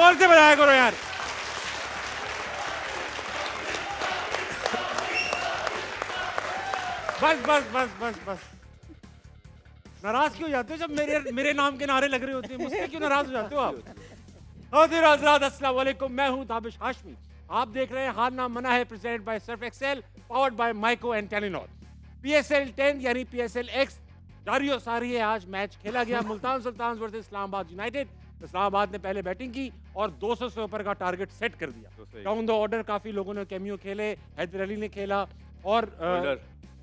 जोर से बजाया करो यार। बस बस बस बस बस। नाराज क्यों जाते हो जब मेरे नाम के नारे लग रहे होते हैं? मुझसे क्यों नाराज हो जाते हो आप? हाज़िर हज़रात, अस्सलाम वालेकुम। मैं हूं ताबिश हाशमी। आप देख रहे हैं हार ना मना है, presented by Surf Excel, powered by Mico and Telenor. PSL 10 यानी PSL X जारी और सारी है। आज मैच खेला गया मुल्तान सुल्तान वर्सेस इस्लामाबाद यूनाइटेड। इस्लामाबाद ने पहले बैटिंग की और 200 से ऊपर का टारगेट सेट कर दिया। डाउन द ऑर्डर काफी लोगों ने कैमियो खेले, हैदर अली ने खेला और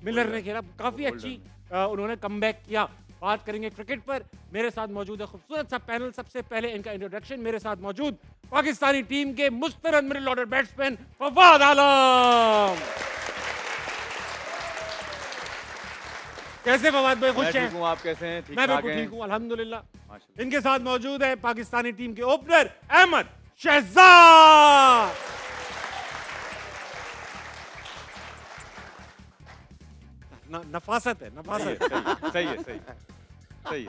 मिलर ने खेला। काफी अच्छी उन्होंने कमबैक किया। बात करेंगे क्रिकेट पर। मेरे साथ मौजूद है खूबसूरत सा पैनल। सबसे पहले इनका इंट्रोडक्शन। मेरे साथ मौजूद पाकिस्तानी टीम के मुस्तरद मिडिल ऑर्डर बैट्समैन फवाद आलम। कैसे फवाद भाई? खुश हैं? आप कैसे हैं? मैं बिल्कुल ठीक हूँ अल्हम्दुलिल्लाह। इनके साथ मौजूद है पाकिस्तानी टीम के ओपनर अहमद शहजाद। नफासत है, नफासत। सही है।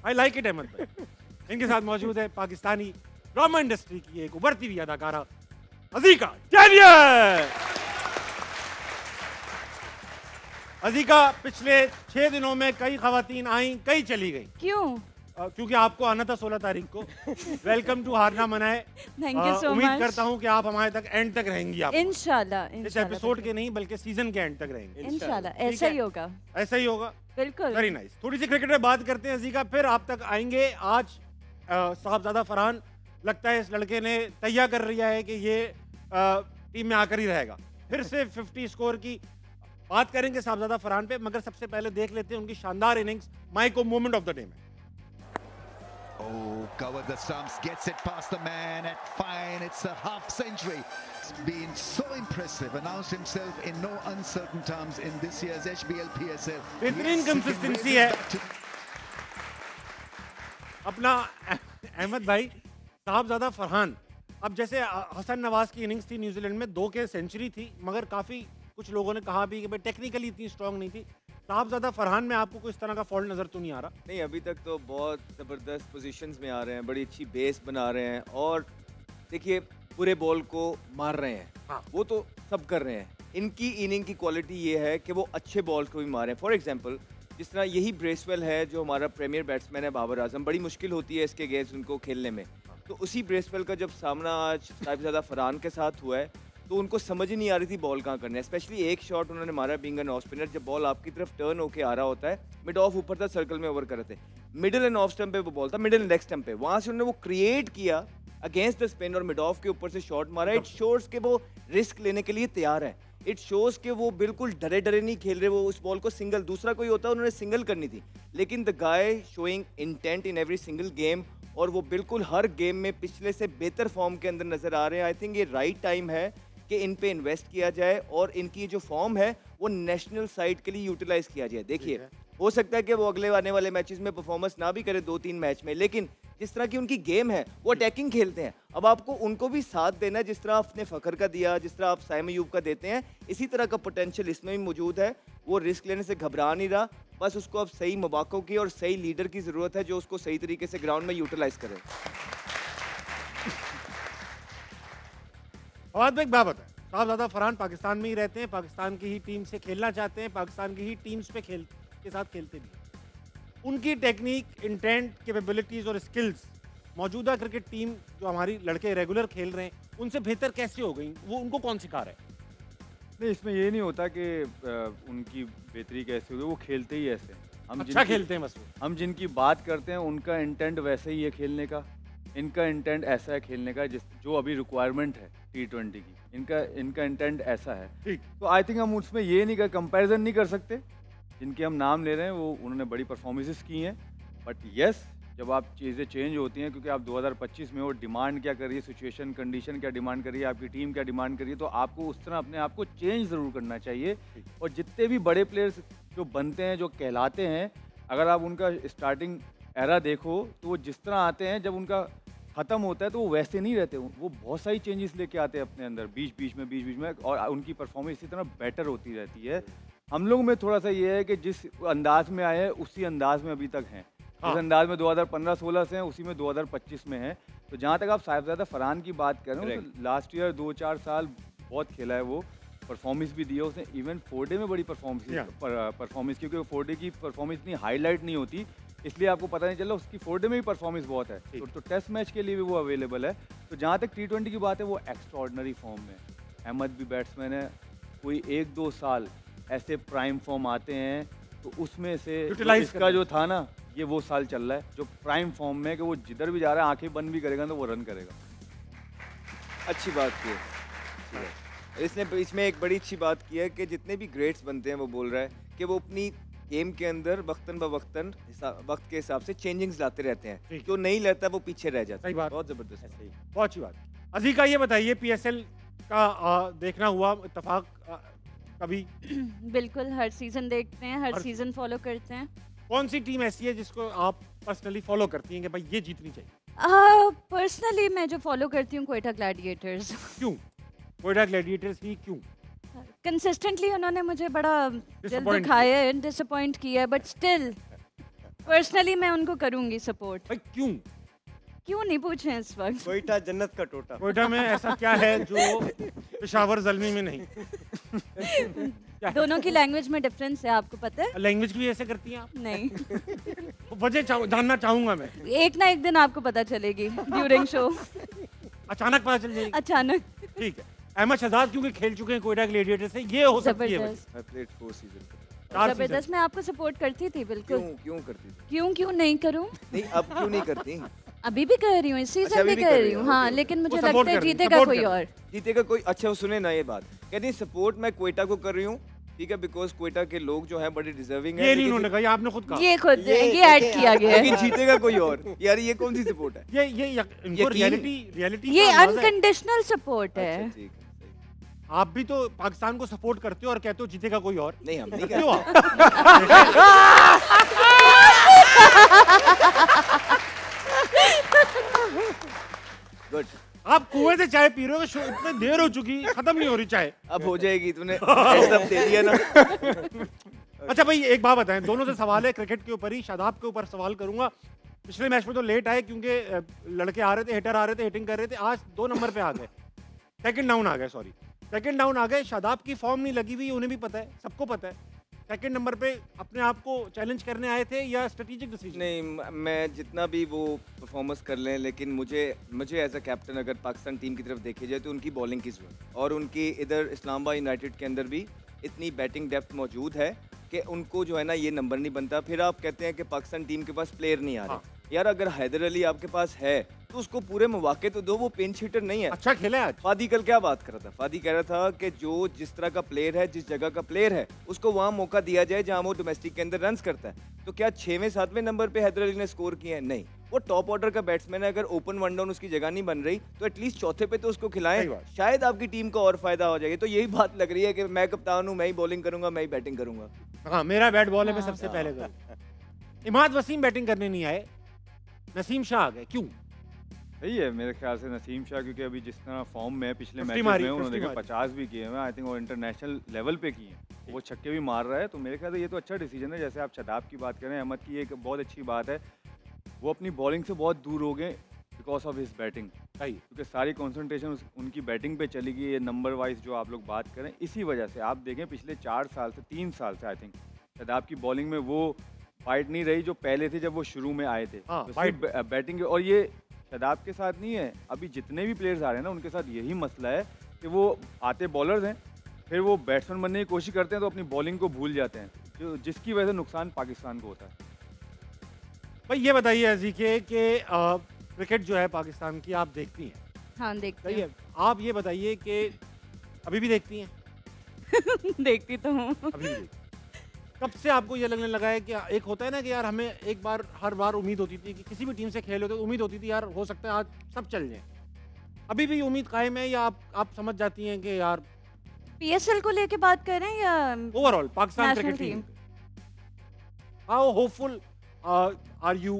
आई लाइक इट अहमद भाई। इनके साथ मौजूद है पाकिस्तानी ड्रामा इंडस्ट्री की एक उभरती हुई अदाकारा अज़ीका डैनियल। अज़ीका, पिछले 6 दिनों में कई खवातीन आई, कई चली गई। क्यों? क्योंकि आपको आना था 16 तारीख को। वेलकम टू हारना मनाए। Thank you so much. उम्मीद करता हूँ कि आप हमारे तक एंड तक रहेंगी। आप इंशाल्लाह इस एपिसोड के नहीं बल्कि सीजन के एंड तक रहेंगे। इंशाल्लाह ऐसा ही होगा। ऐसा ही होगा, बिल्कुल। Very nice. थोड़ी सी क्रिकेट में बात करते हैं अज़ीका, फिर आप तक आएंगे। आज साहबजादा फरहान लगता है इस लड़के ने तैयार कर लिया है कि ये टीम में आकर ही रहेगा। फिर से 50 स्कोर की बात करेंगे साहबजादा फरहान पे, मगर सबसे पहले देख लेते हैं उनकी शानदार innings. Mico moment of the day में। Oh, covered the stumps, gets it past the man at fine. It's a half century. It's been so impressive. Announced himself in no uncertain terms in this year's HBL PSL. बेहतरीन consistency है अपना अहमद भाई। साहबजादा फरहान, अब जैसे हसन नवाज की innings थी New Zealand में, 2 के सेंचुरी थी, मगर काफी कुछ लोगों ने कहा भी कि भाई टेक्निकली इतनी स्ट्रांग नहीं थी। साहबजादा फरहान में आपको कोई इस तरह का फॉल्ट नजर तो नहीं आ रहा? नहीं, अभी तक तो बहुत ज़बरदस्त पोजीशंस में आ रहे हैं, बड़ी अच्छी बेस बना रहे हैं और देखिए पूरे बॉल को मार रहे हैं। हाँ। वो तो सब कर रहे हैं। इनकी इनिंग की क्वालिटी ये है कि वो अच्छे बॉल को भी मारे। फॉर एग्जांपल, जिस तरह यही ब्रेसवेल है जो हमारा प्रीमियर बैट्समैन है बाबर आजम, बड़ी मुश्किल होती है इसके अगेंस्ट उनको खेलने में। तो उसी ब्रेसवेल का जब सामना आज साहिबजादा फरहान के साथ हुआ है तो उनको समझ ही नहीं आ रही थी बॉल कहाँ करना है। स्पेशली एक शॉट उन्होंने मारा बीइंग एन ऑफ स्पिनर, जब बॉल आपकी तरफ टर्न होके आ रहा होता है, मिड ऑफ ऊपर था, सर्कल में ओवर कर रहे थे, मिडिल एंड ऑफ स्टंप पे वो बॉल था, मिडिल एंड लेग स्टंप पे, वहां से उन्होंने वो क्रिएट किया अगेंस्ट द स्पिन और मिड ऑफ के ऊपर से शॉट मारा। इट शोज के वो रिस्क लेने के लिए तैयार है। इट शोज के वो बिल्कुल डरे डरे नहीं खेल रहे। वो उस बॉल को सिंगल, दूसरा कोई होता उन्होंने सिंगल करनी थी, लेकिन the guy showing intent in every single game और वो बिल्कुल हर गेम में पिछले से बेहतर फॉर्म के अंदर नजर आ रहे हैं। आई थिंक ये राइट टाइम है कि इन पे इन्वेस्ट किया जाए और इनकी जो फॉर्म है वो नेशनल साइड के लिए यूटिलाइज किया जाए। देखिए, हो सकता है कि वो अगले आने वाले मैचेस में परफॉर्मेंस ना भी करे 2-3 मैच में, लेकिन जिस तरह की उनकी गेम है वो अटैकिंग खेलते हैं। अब आपको उनको भी साथ देना है, जिस तरह आपने फखर का दिया, जिस तरह आप साइम अयूब का देते हैं, इसी तरह का पोटेंशियल इसमें भी मौजूद है। वो रिस्क लेने से घबरा नहीं रहा, बस उसको अब सही मौकों की और सही लीडर की जरूरत है जो उसको सही तरीके से ग्राउंड में यूटिलाइज करे। फवाद भाई बात है, साहबजादा फरहान पाकिस्तान में ही रहते हैं, पाकिस्तान की ही टीम से खेलना चाहते हैं, पाकिस्तान की ही टीम्स पे के साथ खेलते भी हैं। उनकी टेक्निक, इंटेंट, कैपेबिलिटीज और स्किल्स मौजूदा क्रिकेट टीम जो हमारी लड़के रेगुलर खेल रहे हैं उनसे बेहतर कैसे हो गई? वो उनको कौन सिखा रहा है? नहीं, इसमें ये नहीं होता कि उनकी बेहतरी कैसे होगी, वो खेलते ही ऐसे। हम अच्छा खेलते हैं बस वो। हम जिनकी बात करते हैं उनका इंटेंट वैसे ही है खेलने का, इनका इंटेंट ऐसा है खेलने का जो अभी रिक्वायरमेंट है T20 की, इनका इंटेंट ऐसा है। ठीक। तो आई थिंक हम उसमें ये नहीं कर कंपैरिजन नहीं कर सकते। जिनके हम नाम ले रहे हैं वो उन्होंने बड़ी परफॉर्मेंसेस की हैं, बट यस, जब आप चीज़ें चेंज होती हैं, क्योंकि आप 2025 में वो डिमांड क्या कर रही है, सिचुएशन कंडीशन क्या डिमांड कर रही है, आपकी टीम क्या डिमांड कर रही है, तो आपको उस तरह अपने आप को चेंज ज़रूर करना चाहिए। और जितने भी बड़े प्लेयर्स जो बनते हैं, जो कहलाते हैं, अगर आप उनका स्टार्टिंग एरा देखो तो वो जिस तरह आते हैं, जब उनका ख़त्म होता है तो वो वैसे नहीं रहते। वो बहुत सारी चेंजेस लेके आते हैं अपने अंदर बीच बीच में और उनकी परफॉर्मेंस इसी तरह बेटर होती रहती है। हम लोग में थोड़ा सा ये है कि जिस अंदाज में आए हैं उसी अंदाज में अभी तक हैं। जिस अंदाज में 2015-16 से हैं उसी में 2025 में है। तो जहाँ तक आप साहिबजादा फरहान की बात कर रहे हो तो लास्ट ईयर 2-4 साल बहुत खेला है वो, परफॉर्मेंस भी दी है उसने। इवन 4डे में बड़ी परफॉर्मेंस क्योंकि 4डे की परफॉर्मेंस इतनी हाईलाइट नहीं होती, इसलिए आपको पता नहीं चला। उसकी 4डे में भी परफॉर्मेंस बहुत है, तो टेस्ट मैच के लिए भी वो अवेलेबल है। तो जहाँ तक T20 की बात है वो एक्स्ट्रॉर्डनरी फॉर्म में। अहमद भी बैट्समैन है, कोई 1-2 साल ऐसे प्राइम फॉर्म आते हैं तो उसमें से इसका जो था ना, ये वो साल चल रहा है जो प्राइम फॉर्म में है कि वो जिधर भी जा रहा है आंखें बंद भी करेगा तो वो रन करेगा। अच्छी बात की है इसने। इसमें एक बड़ी अच्छी बात की है कि जितने भी ग्रेड्स बनते हैं वो बोल रहा है कि वो अपनी गेम के अंदर वक्तन ब वक्तन वक्त के हिसाब से चेंजिंग्स लाते रहते हैं, जो नहीं लाता वो पीछे रह जाता है। सही बात, बहुत जबरदस्त है। सही, बहुत अच्छी बात। अजीका ये बताइए, PSL का देखना हुआ इत्तेफाक कभी? बिल्कुल, हर सीजन देखते हैं, हर सीजन फॉलो करते हैं। कौन सी टीम ऐसी है जिसको आप पर्सनली फॉलो करती हैं कि भाई ये जीतनी चाहिए? पर्सनली मैं जो फॉलो करती हूँ कोयटा ग्लैडिएटर्स। क्यों कोयटा ग्लैडिएटर्स ही क्यों? कंसिस्टेंटली उन्होंने मुझे बड़ा दिल दुखाया है, डिसअपॉइंट किया है, बट स्टिल पर्सनली मैं उनको करूंगी सपोर्ट। भाई क्यों नहीं पूछे इस वक्त। कोयटा जन्नत का टोटा। कोयटा में ऐसा क्या है जो पेशावर ज़ल्मी में नहीं? दोनों की लैंग्वेज में डिफरेंस है, आपको पता है? लैंग्वेज भी ऐसे करती हैं आप? नहीं। वजह जानना चाहूंगा मैं। एक ना एक दिन आपको पता चलेगी ड्यूरिंग शो। अचानक पता चल जाएगी? अचानक। ठीक है। अहमद शहजाद क्योंकि खेल चुके हैं कोयटा ग्लैडिएटर्स से, ये हो सकती है। जबरदस्त, मैं आपको सपोर्ट करती थी बिल्कुल। क्यों करती थी? क्यों नहीं करूं? नहीं, अब क्यों नहीं करती? अभी भी कर रही हूँ, इस सीजन में कर रही हूँ। हाँ, लेकिन मुझे लगता है जीतेगा कोई और। जीतेगा कोई। अच्छा सुने ना ये बात, कहती सपोर्ट मैं कोयटा को कर रही हूँ, ठीक है, बिकॉज कोयटा के लोग जो हैं बड़े डिजर्विंग हैं। ये नहीं उन्होंने कहा, ये आपने खुद कहा। ये ऐड किया गया है। लेकिन जीतेगा कोई और। यार ये कौन सी सपोर्ट है? ये रियलिटी ये अनकंडीशनल सपोर्ट है। अच्छा, ठीक है। आप भी तो पाकिस्तान को सपोर्ट करते हो और कहते हो जीतेगा कोई और। नहीं, हम नहीं क्यों? गुड। आप कुएं से चाय पी रहे हो, इतने देर हो चुकी, खत्म नहीं हो रही चाय। अब हो जाएगी, तूने सब दे दिया ना। अच्छा भाई एक बात बताएं, दोनों से सवाल है क्रिकेट के ऊपर ही। शादाब के ऊपर सवाल करूंगा। पिछले मैच में तो लेट आए क्योंकि लड़के आ रहे थे, हिटर आ रहे थे, हिटिंग कर रहे थे। आज 2 नंबर पे आ गए, सेकंड डाउन आ गए, सॉरी सेकंड डाउन आ गए। शादाब की फॉर्म नहीं लगी हुई, उन्हें भी पता है, सबको पता है। सेकंड नंबर पे अपने आप को चैलेंज करने आए थे या स्ट्रेटेजिक डिसीजन? नहीं, मैं जितना भी वो परफॉर्मेंस कर लें, लेकिन मुझे एज अ कैप्टन अगर पाकिस्तान टीम की तरफ देखी जाए तो उनकी बॉलिंग की जरूरत, और उनकी इधर इस्लामाबाद यूनाइटेड के अंदर भी इतनी बैटिंग डेप्थ मौजूद है कि उनको जो है ना ये नंबर नहीं बनता। फिर आप कहते हैं कि पाकिस्तान टीम के पास प्लेयर नहीं आ रहे। यार अगर हैदर अली आपके पास है तो उसको पूरे मौके तो दो, वो पिंच हिटर नहीं है। अच्छा खेला आज। फादी कल क्या बात कर रहा था? फादी कह रहा था कि जो जिस तरह का प्लेयर है, जिस जगह का प्लेयर है, उसको वहाँ मौका दिया जाए जहाँ वो डोमेस्टिक के अंदर रन्स करता है। तो क्या 6वें-7वें नंबर पे हैदर अली ने स्कोर किया है? नहीं, वो टॉप ऑर्डर का बैट्समैन है। अगर ओपन वन डाउन उसकी जगह नहीं बन रही तो एटलीस्ट चौथे पे तो उसको खिलाएं, शायद आपकी टीम को और फायदा हो जाएगा। तो यही बात लग रही है कि मैं कप्तान हूँ, मैं ही बॉलिंग करूंगा, मैं ही बैटिंग करूंगा। हाँ, मेरा बैट बॉल है, मैं सबसे पहले करूँ। इमाद वसीम बैटिंग करने नहीं आए, नसीम शाह आ गए, क्यों? सही है मेरे ख्याल से नसीम शाह, क्योंकि अभी जिस तरह फॉर्म में पिछले मैच में उन्होंने 50 भी किए हैं, आई थिंक वो इंटरनेशनल लेवल पे किए हैं, वो छक्के भी मार रहा है। तो मेरे ख्याल से ये तो अच्छा डिसीजन है। जैसे आप शदाब की बात करें, अहमद की एक बहुत अच्छी बात है, वो अपनी बॉलिंग से बहुत दूर हो गए बिकॉज ऑफ हिज बैटिंग, क्योंकि सारी कॉन्सेंट्रेशन उनकी बैटिंग पे चली गई है। नंबर वाइज जो आप लोग बात करें, इसी वजह से आप देखें पिछले 4 साल से 3 साल से आई थिंक शदाब की बॉलिंग में वो फाइट नहीं रही जो पहले थी जब वो शुरू में आए थे। तो बैटिंग, और ये शदाब के साथ नहीं है, अभी जितने भी प्लेयर्स आ रहे हैं ना उनके साथ यही मसला है कि वो आते बॉलर्स हैं, फिर वो बैट्समैन बनने की कोशिश करते हैं तो अपनी बॉलिंग को भूल जाते हैं, जो जिसकी वजह से नुकसान पाकिस्तान को होता है। भाई ये बताइए अज़ीके कि क्रिकेट जो है पाकिस्तान की आप देखती हैं? हाँ देखती हूँ। आप ये बताइए कि अभी भी देखती हैं? देखती तो हूँ। अभी भी। कब से आपको ये लगने लगा है कि एक होता है ना कि यार हमें एक बार हर बार उम्मीद होती थी कि किसी भी टीम से खेल होते तो उम्मीद होती थी यार हो सकता है आज सब चल जाए, अभी भी उम्मीद कायम है या आप समझ जाती हैं कि यार? PSL को लेके बात कर रहे हैं या overall Pakistan cricket team? How hopeful are you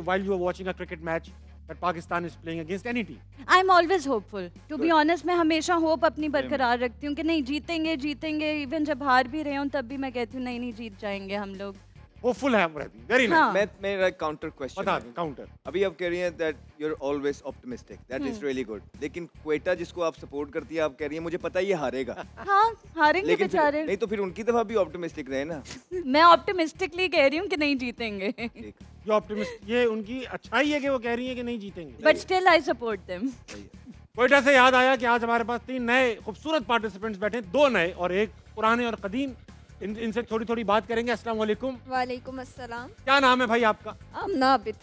while you are watching a cricket match that Pakistan is playing against any team? I'm always hopeful. To be honest, मैं हमेशा होप अपनी बरकरार रखती हूँ कि नहीं जीतेंगे। इवन जब हार भी रहे हूँ तब भी मैं कहती हूँ नहीं जीत जाएंगे हम लोग। होपफुल है हम रहती। वेरी हाँ। नाइस। मेरा काउंटर क्वेश्चन बता दें काउंटर। अभी आप कह रही हैं that you are always optimistic, that is really good, लेकिन क्वेटा जिसको आप सपोर्ट करती है, आप कह रही हैं मुझे पता है ये हारेगा, हाँ हारेंगे लेकिन बेचारे। नहीं तो फिर उनकी तरफ भी ऑप्टिमिस्टिक रहे ना। मैं ऑप्टिमिस्टिकली कह रही हूँ कि नहीं जीतेंगे, ठीक, ये ऑप्टिमिस्ट, ये उनकी अच्छाई है कि वो कह रही है कि नहीं जीतेंगे। But still I support them. Quetta से याद आया कि आज हमारे पास 3 नए खूबसूरत पार्टिसिपेंट्स बैठे हैं, 2 नए और एक पुराने और कदीम। इनसे थोड़ी बात करेंगे। अस्सलाम वालेकुम। वालेकुम अस्सलाम। क्या नाम है भाई आपका? आमना आबिद।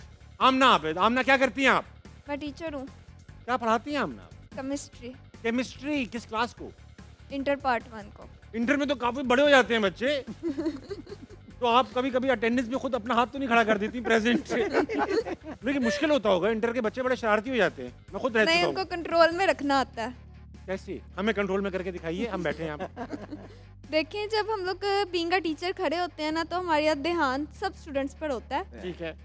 आमना आबिद। आमना क्या करती हैं आप? मैं टीचर हूँ। क्या पढ़ाती हैं आमना? केमिस्ट्री। केमिस्ट्री। किस क्लास को? इंटर पार्ट 1 को। इंटर में तो काफी बड़े हो जाते हैं बच्चे। तो आप कभी कभी अटेंडेंस में खुद अपना हाथ तो नहीं खड़ा कर देती प्रेजेंट से? लेकिन मुश्किल होता होगा, इंटर के बच्चे बड़े शरारती हो जाते हैं। मैं खुद रहती नहीं, हूँ। उनको कंट्रोल में रखना आता है। कैसे? हमें कंट्रोल में करके दिखाइए, हम बैठे हैं यहाँ पे। देखिए, जब हम लोग बीइंग अ टीचर खड़े होते हैं ना, तो हमारे यहाँ ध्यान सब स्टूडेंट्स पर होता है। ठीक है।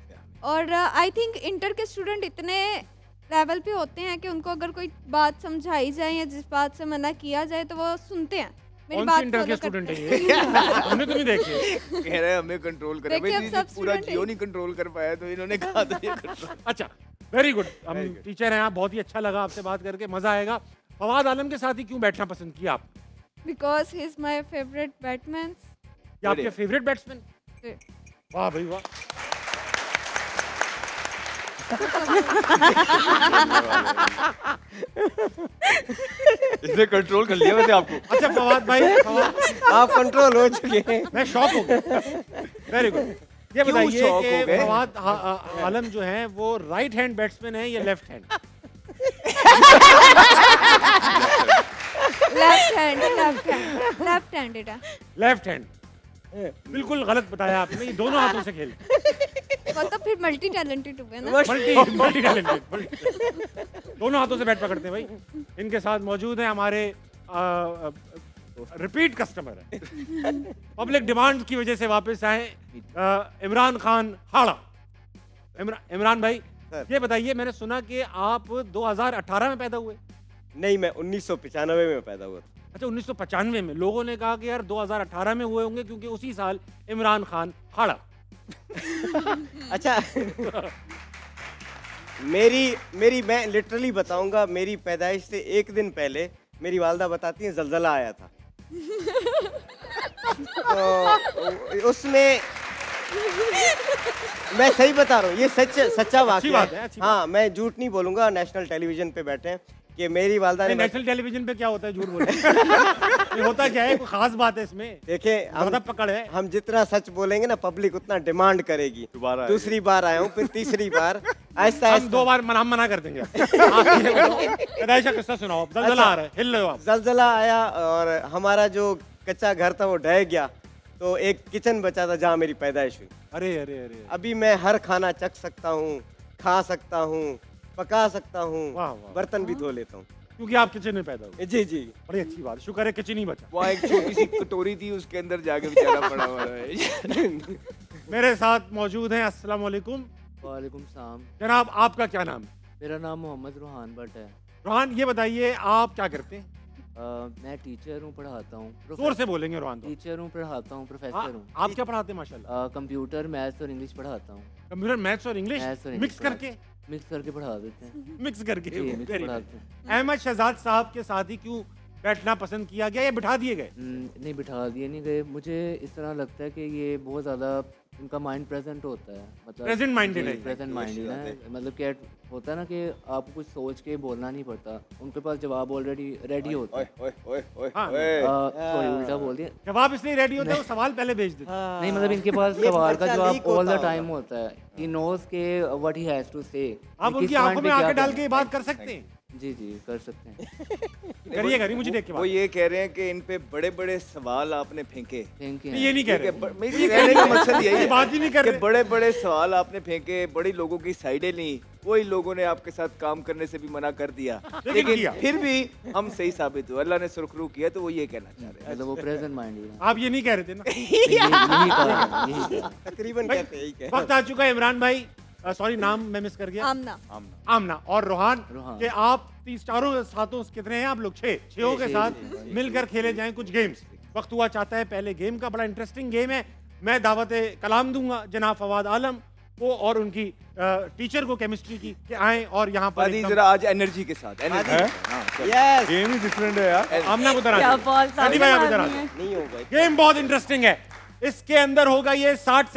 और आई थिंक इंटर के स्टूडेंट इतने लेवल पे होते हैं कि उनको अगर कोई बात समझाई जाए या जिस बात से मना किया जाए तो वो सुनते हैं। मेरी कौन बात सी इंटर के follow स्टूडेंट करते है ये? हमने तो नहीं देखे। कह रहे हैं हमें कंट्रोल करें। देखिए, भाई अब सब पूरा student जियो हैं। नहीं कंट्रोल कर पाया तो इन्होंने कहा था ये कंट्रोल। अच्छा, वेरी गुड। हम Very good. टीचर हैं आप, बहुत ही अच्छा लगा आपसे बात करके, मजा आएगा। फवाद आलम के साथ ही क्यों बैठना पसंद किया आप? Because he is my favourite batsman. क्या आपके फेवरेट बैट्समैन? वाह भाई वाह। इसने कंट्रोल कर लिया वैसे आपको। अच्छा फवाद भाई, आप कंट्रोल हो चुके हैं। मैं शॉक हो गया। Very good. ये क्यों बताइए shock हो कि गए? फवाद आलम जो हैं वो राइट हैंड बैट्समैन है या लेफ्ट हैंड? लेफ्ट हैंडेड है। Left hand. बिल्कुल गलत बताया आपने, ये दोनों हाथों से खेलते। वो तो फिर मल्टी टैलेंटेड हुए ना। Multi talented. दोनों हाथों से बैट पकड़ते हैं भाई। इनके साथ मौजूद हैं हमारे रिपीट कस्टमर है, पब्लिक डिमांड की वजह से वापस आए, इमरान खान हाड़ा। इमरान भाई ये बताइए, मैंने सुना कि आप 2018 में पैदा हुए? नहीं, मैं 1995 में पैदा हुआ था। अच्छा 1995 में। लोगों ने कहा कि यार 2018 में हुए होंगे क्योंकि उसी साल इमरान खान हाड़ा। अच्छा मेरी मैं लिटरली बताऊंगा, मेरी पैदाइश से एक दिन पहले मेरी वालदा बताती हैं ज़लज़ला आया था। तो उसमें मैं सही बता रहा हूँ, ये सच्चा वाक़या बात है, अच्छी बात। हाँ, मैं झूठ नहीं बोलूंगा। नेशनल टेलीविजन पे बैठे हैं कि मेरी वालदा ने नेशनल टेलीविजन पे क्या होता है झूठ बोलने? ये होता क्या है, कोई खास बात है इसमें? देखें, ज्यादा पकड़ है। हम जितना सच बोलेंगे ना, पब्लिक उतना डिमांड करेगी। दोबारा दूसरी बार आया हूँ, फिर तीसरी बार, आहिस्ता हम आहिस्ता। 2 बार मना कर देंगे। पैदाइश का किस्सा सुनाओ, ज़लज़ला आ रहा है, हिल रहे हो आप। ज़लज़ला आया और हमारा जो कच्चा घर था वो ढह गया, तो एक किचन बचा था जहाँ मेरी पैदाइश हुई। अरे अरे अरे। अभी मैं हर खाना चख सकता हूँ, खा सकता हूँ, पका सकता हूँ, वाह, वाह। बर्तन भी धो लेता हूँ। क्योंकि आप किचन में पैदा हुए। जी जी। बड़ी अच्छी बात, शुक्र है किचन ही बचा। वहाँ एक छोटी सी कटोरी थी, उसके अंदर जाके बेचारा पड़ा हुआ है। मेरे साथ मौजूद हैं, अस्सलाम वालेकुम। वालेकुम सलाम। जनाब आपका क्या नाम है? मेरा नाम मोहम्मद रूहान भट्ट है। रोहान ये बताइए आप क्या करते हैं? मैं टीचर हूँ, पढ़ाता हूँ। जोर से बोलेंगे रोहान। टीचर हूँ, पढ़ाता हूँ, प्रोफेसर हूँ। आप क्या पढ़ाते हैं? माशाल्लाह। कंप्यूटर, मैथ्स और इंग्लिश पढ़ाता हूँ। कंप्यूटर, मैथ्स और इंग्लिश मिक्स करके? मिक्स करके पढ़ा देते हैं। मिक्स करके जी, मिक्स Very पढ़ाते good। हैं। अहमद शहजाद साहब के साथ ही क्यों बैठना पसंद किया गया या बिठा दिए गए? नहीं, बिठा दिए नहीं गए। मुझे इस तरह लगता है कि ये बहुत ज़्यादा इनका माइंड प्रेजेंट होता है, मतलब Present minded है। प्रेजेंट माइंडेड है। मतलब क्या होता है ना कि आपको कुछ सोच के बोलना नहीं पड़ता, उनके पास जवाब ऑलरेडी रेडी होता है। हाँ। सॉरी, उल्टा बोल दिया। जवाब इसलिए रेडी होता है, वो सवाल पहले भेज देते हैं। नहीं, मतलब इनके पास ये सवाल का पर्चा जवाब leak ऑल द होता टाइम होता है। ही नोज के व्हाट ही हैज टू से। आप उनकी आंखों में आंखें डाल के ये बात कर सकते हैं? जी जी, कर सकते हैं। करिए करिए, मुझे देख के वो बात। ये कह रहे हैं कि इन पे बड़े बड़े सवाल आपने फेंके। Thank you. ये नहीं कह ठीक है, रहे, मेरे कहने का मकसद यही ये है बात ही नहीं कर कि रहे। बड़े बड़े सवाल आपने फेंके, बड़ी लोगों की साइडें ली, वही लोगों ने आपके साथ काम करने से भी मना कर दिया, लेकिन लेकिन फिर भी हम सही साबित हुए। अल्लाह ने सुरखरू किया, तो वो ये कहना चाह रहे हैं। मतलब वो प्रेजेंट माइंडेड है। आप ये नहीं कह रहे थे ना? यही कहा। तकरीबन कहते हैं, यही कहते हैं। वक्त आ चुका है इमरान भाई, सॉरी नाम मैं मिस कर गया। आमना। आमना और रोहान रोहान। के आप चारों साथों कितने हैं आप लोग? 6 के साथ मिलकर खेले जाएं कुछ गेम्स। वक्त हुआ चाहता है पहले गेम का। बड़ा इंटरेस्टिंग गेम है, मैं दावत कलाम दूंगा जनाब फवाद आलम को और उनकी टीचर को केमिस्ट्री की कि आए और यहाँ पर आदि जरा आज एनर्जी के साथ यस गेम ही डिफरेंट है यार। आमना को क्या बॉल भाई इधर आ नहीं होगा गेम बहुत इंटरेस्टिंग है। इसके अंदर होगा ये 60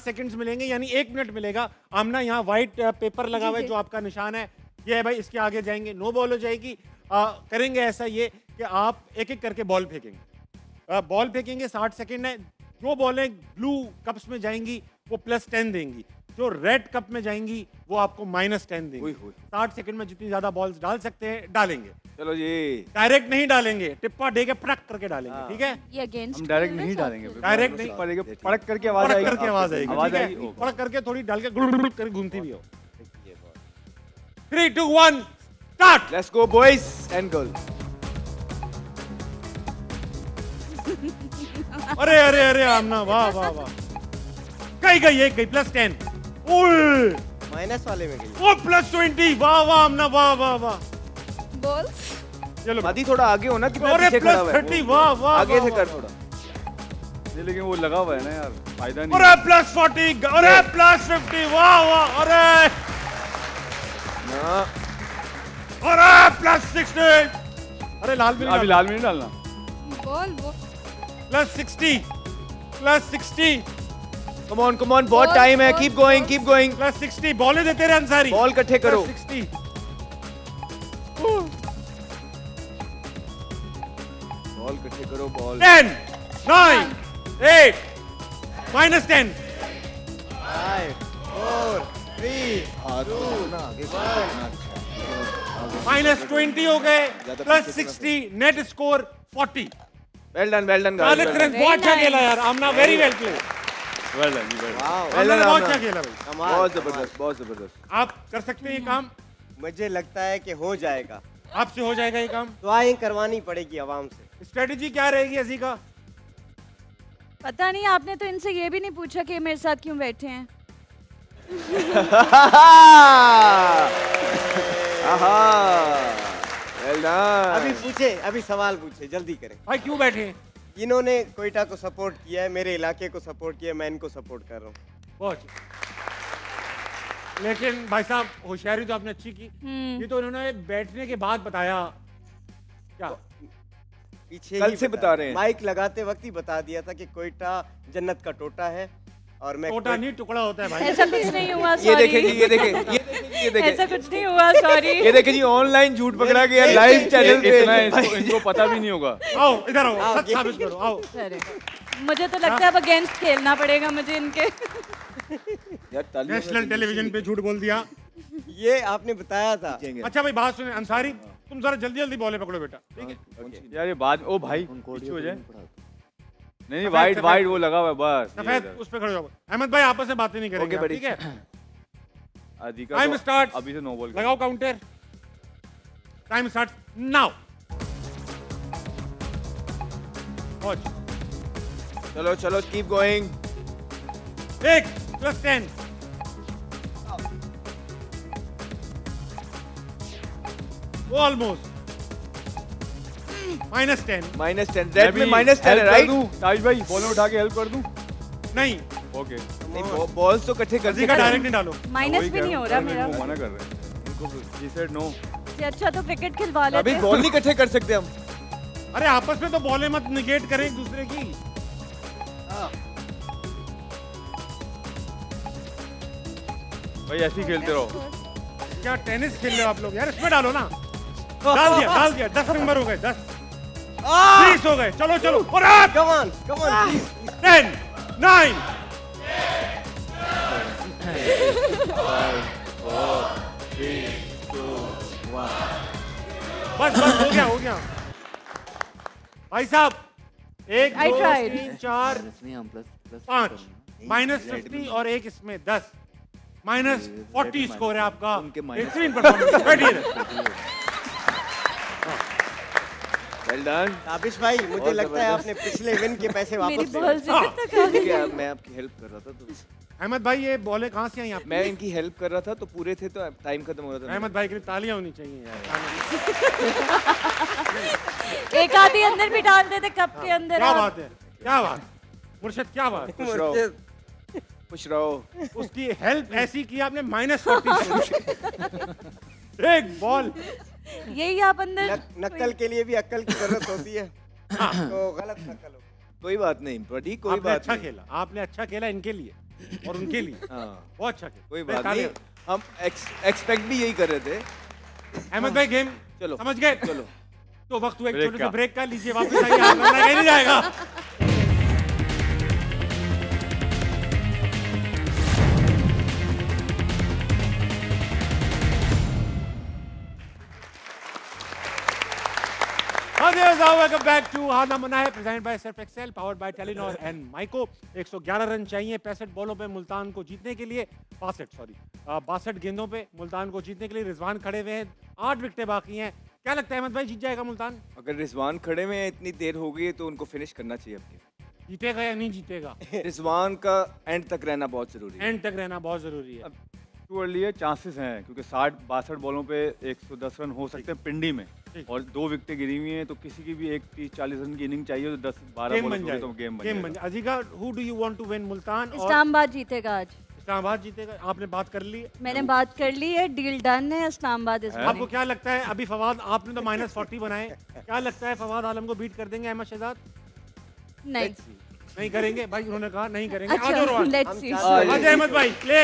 सेकंड्स मिलेंगे, यानी 1 मिनट मिलेगा। आमना यहाँ व्हाइट पेपर लगा हुआ है जो आपका निशान है, ये है भाई। इसके आगे जाएंगे, नो बॉल हो जाएगी। करेंगे ऐसा ये कि आप एक एक करके बॉल फेंकेंगे। बॉल फेंकेंगे, 60 सेकंड है। जो बॉलें ब्लू कप्स में जाएंगी वो +10 देंगी, जो रेड कप में जाएंगी वो आपको -10 देंगी। 60 सेकंड में जितनी ज्यादा बॉल्स डाल सकते हैं डालेंगे। चलो जी, डायरेक्ट नहीं डालेंगे, टिप्पा दे के पटक करके डालेंगे, ठीक है? ये अगेंस्ट हम डायरेक्ट नहीं डालेंगे, डायरेक्ट नहीं, पड़क करके आवाज पटक आएगी, करके आवाज आएगी, आवाज ठीक है? आएगी। पटक करके थोड़ी डाल के गुड़ करके घूमती भी हो। 3 2 1 start. Let's go boys and girls. अरे अरे अरे आमना, वाह वाह वाह, गई एक गई +10। ओए माइनस वाले में गई। ओ +20, वाह वाह आमना, वाह वाह वाह। बॉल्स चलो आदि थोड़ा आगे हो ना, कितना अरे पीछे खड़ा हुआ है। +30, वाह वाह। आगे से वाह, कर वाह। थोड़ा। ये लेकिन वो लगा हुआ है ना यार, फायदा नहीं। अरे +40, अरे +50, वाह वाह। अरे ना अरे +60, अरे लाल भी अभी लाल में नहीं डालना। बॉल +60, +60, कम ऑन बहुत टाइम है। Keep going +60। बॉलें देते रहे अंसारी, बॉल इकट्ठे करो। +60। बॉल इकट्ठे करो, बॉल 10 9 8 -10 5 4 3 -20 हो गए, +60, नेट स्कोर 40। वेल डन चालीस रन, बहुत अच्छा खेला यार Amna, very well play. Well done ji, well done. Amna ने बहुत अच्छा खेला भाई, कमाल बहुत जबरदस्त। आप कर सकते हैं ये काम, मुझे लगता है कि हो जाएगा। आपसे हो जाएगा ये काम। दुआएं करवानी पड़ेगी आवाम से। स्ट्रेटेजी क्या रहेगी अजी का? पता नहीं, आपने तो इनसे ये भी नहीं पूछा कि ये मेरे साथ क्यों बैठे हैं। अभी सवाल पूछे, जल्दी करें भाई क्यों बैठे हैं? इन्होंने कोयटा को सपोर्ट किया है, मेरे इलाके को सपोर्ट किया है, मैं इनको सपोर्ट कर रहा हूँ। बहुत लेकिन भाई साहब होशियारी तो आपने अच्छी की। ये तो उन्होंने बैठने के बाद बताया। क्या पीछे कल ही से बता रहे हैं। माइक लगाते वक्त ही बता दिया था कि कोयटा जन्नत का टोटा है और मैं टोटा नहीं टुकड़ा होता है भाई। ऐसा कुछ नहीं हुआ, ये सॉरी। देखे जी, ये देखे ऐसा कुछ नहीं हुआ, सॉरी। ये देखे जी, ऑनलाइन झूठ पकड़ा गया लाइव चैनल पे। इतना इनको पता भी नहीं होगा। आओ इधर आओ, सच साबित करो, आओ। अरे, मुझे तो लगता है अब अगेंस्ट खेलना पड़ेगा मुझे इनके। यार नेशनल टेलीविजन पे झूठ बोल दिया। ये आपने बताया था। अच्छा भाई बात सुने अंसारी, तुम जरा जल्दी जल्दी बॉलें पकड़ो बेटा, ठीक है? यार ये बाद ओ भाई पीछे हो जाए। नहीं वाइट वो लगा हुआ है बस। सफेद उस पे खड़े हो। अहमद भाई आपस में बातें नहीं करेंगे, ओके, ठीक है? आदि का टाइम स्टार्ट, अभी से नो बॉल लगाओ काउंटर। Time start now. चलो कीप गोइंग। 1 +10 ऑलमोस्ट -10 -10 रेड में -10 है, राइट? ताज भाई बॉल में उठा के हेल्प कर दूं? नहीं, ओके, नहीं बॉल्स तो इकट्ठे कर अजी का डायरेक्ट नहीं डालो। माइनस भी नहीं हो रहा मेरा। वो मना कर रहे हैं इनको, ही सेड नो। अच्छा तो क्रिकेट खिलवा लेते अभी हैं। बॉल नहीं इकट्ठे कर सकते हम। अरे आपस में तो बॉलें मत निगेट करें एक दूसरे की। भाई ऐसे ही खेलते रहो। क्या टेनिस खेल रहे हो आप लोग यार? इसमें डालो ना। डाल दिया 10 नंबर हो गए, 10 20 हो गए। चलो और आप Come on, 10 9 बस हो गया। भाई साहब 1 I 2 tried. 3 4 नहीं हम प्लस 5 -50 और एक इसमें 10 -40 स्कोर है आपका। बेहतरीन परफॉर्मेंस। बैठिए। वेल डन ताबिश भाई, मुझे लगता है आपने पिछले विन के पैसे मेरी वापस ले बॉल लिए। से कितना खा गई। मैं आपकी हेल्प कर रहा था तो अहमद भाई ये बॉलें कहाँ से आई आप? मैं इनकी हेल्प कर रहा था तो पूरे थे तो टाइम खत्म हो रहा था। अहमद भाई के लिए तालियां होनी चाहिए यार। एक आधी अंदर भी डाल देते कप के अंदर। क्या आप। बात है, क्या बात। मुर्शिद क्या बात, खुश रहो। उसकी हेल्प ऐसी की आपने -40 एक बॉल। यही आप अंदर नकल के लिए भी अक्ल की जरूरत होती है, तो गलत नकल हो। कोई बात नहीं प्रदीप, कोई आपने बात अच्छा नहीं। खेला, आपने अच्छा खेला इनके लिए और उनके लिए। बहुत अच्छा खेला, कोई बात नहीं, हम एक्सपेक्ट भी यही कर रहे थे। अहमद भाई गेम चलो समझ गए? चलो तो वक्त हुआ एक ब्रेक छोटे से का। ब्रेक का, लीजिए वापस आइए, आप लड़ना कहीं नहीं जाएगा। वेलकम बैक टू हारना मना है, presented by Surf Excel, powered by Telenor and Mico. 111 run चाहिए 65 बॉलों पे मुल्तान को जीतने के लिए, 62 गेंदों पे मुल्तान को जीतने के लिए। रिजवान खड़े हुए हैं, 8 विकेटें बाकी हैं। क्या लगता है अहमद भाई, जीत जाएगा मुल्तान? अगर रिजवान खड़े में इतनी देर हो गई है तो उनको फिनिश करना चाहिए अपनी। जीतेगा या नहीं जीतेगा? रिजवान का एंड तक रहना बहुत जरूरी है। एंड तक रहना बहुत जरूरी है। टू अर्ली है, चांसेस हैं क्योंकि 62 बॉलों पे 110 रन हो सकते हैं पिंडी में, और 2 विकेटें गिरी हुई हैं, तो किसी की भी एक 30-40 रन की इनिंग चाहिए, तो 10-12 गेम बॉल बन तो गेम बन जाएगा। जाएगा। Azika, who do you want to win, Multan और इस्लामाबाद जीतेगा आज। इस्लामाबाद जीतेगा? आपने बात कर ली? मैंने बात कर ली है, डील डन है, इस्लामाबाद इस आपको क्या लगता है अभी फवाद, आपने तो -40 बनाए, क्या लगता है फवाद आलम को बीट कर देंगे अहमद शहजाद? नहीं। नहीं करेंगे भाई, उन्होंने कहा नहीं करेंगे। अच्छा, आ जाओ रोहन। Let's see. आज अहमद भाई प्ले।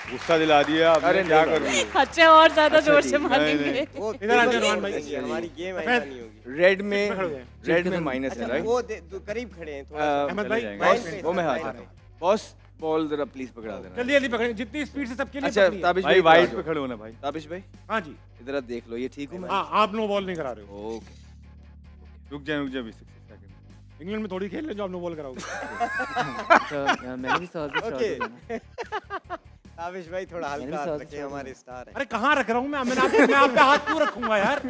गुस्सा दिला दिया आपने, अरे क्या नहीं, करूँ? अच्छा, और ज्यादा अच्छा, जोर ठीक से है। मारेंगे। वो इधर आ जाओ रोहन भाई। हमारी गेम ऐसा सफेद। नहीं होगी। रेड में माइनस है, अच्छा, राइट? वो करीब खड़े हैं थोड़ा सा। अहमद भाई चले बॉस जाएंगे। वो मैं हाथ में। बॉस बॉल जरा प्लीज पकड़ा देना। जल्दी जल्दी पकड़े, जितनी स्पीड से सबके लिए अच्छा पकड़िए। ताबिश भाई भाई वाइट इधर पे आ खड़े होना भाई। जाओ। ताबिश भाई हाँ जी, इधर आप देख लो, ये ठीक हूँ मैं? हाँ आप नो बॉल नहीं करा रहे हो। ओके रुक जाए 6 सेकंड। इंग्लैंड में थोड़ी खेल ले जो आप नो बॉल कराओगे। अच्छा, मैंने भी सवाल पूछा ओके। था। ताबिश भाई थोड़ा मैंने हल्का भी हाथ सोचा रखे, था। हमारे स्टार है। अरे कहाँ रख रहा हूँ मैं आप पे हाथ क्यों रखूंगा यार?